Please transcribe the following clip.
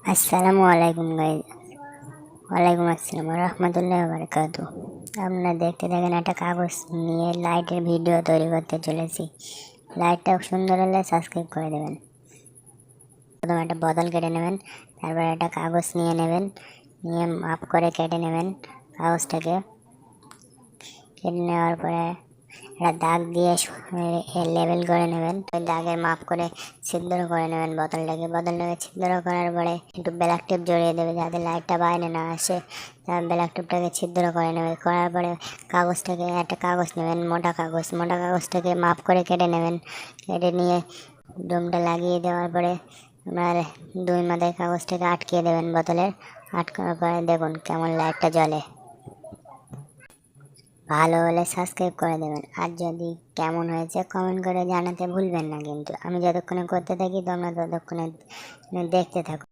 আসসালামু আলাইকুম গাইজ। ওয়ালাইকুম আসসালাম রহমতুল্লাহ বারাকাতু। আপনারা দেখতে দেখেন একটা কাগজ নিয়ে লাইটের ভিডিও তৈরি করতে চলেছি। লাইটটা সুন্দর হলে সাবস্ক্রাইব করে দেবেন। প্রথমে একটা বোতল কেটে নেবেন, তারপর একটা কাগজ নিয়ে নেবেন, নিয়ে মাপ করে কেটে নেবেন। কাগজটাকে কেটে নেওয়ার পরে একটা দাগ দিয়ে লেবেল করে নেবেন। ওই দাগের মাপ করে ছিদ্র করে নেবেন বোতলটাকে ছিদ্র করার পরে একটু ব্ল্যাক টেপ জড়িয়ে দেবে যাতে লাইটটা বাইরে না আসে। ব্ল্যাক টেপটাকে ছিদ্র করে নেবে, করার পরে কাগজটাকে একটা কাগজ নেবেন, মোটা কাগজটাকে মাপ করে কেটে নেবেন। কেটে নিয়ে ডোমটা লাগিয়ে দেওয়ার পরে আপনার দুই মাথায় কাগজটাকে আটকিয়ে দেবেন বোতলের। আটকানোর পরে দেখুন কেমন লাইটটা জ্বলে। ভালো হলে সাবস্ক্রাইব করে দেবেন, আর যদি কেমন হয়েছে কমেন্ট করে জানাতে ভুলবেন না। কিন্তু আমি যতক্ষণে করতে থাকি তোমরা ততক্ষণে দেখতে থাকো।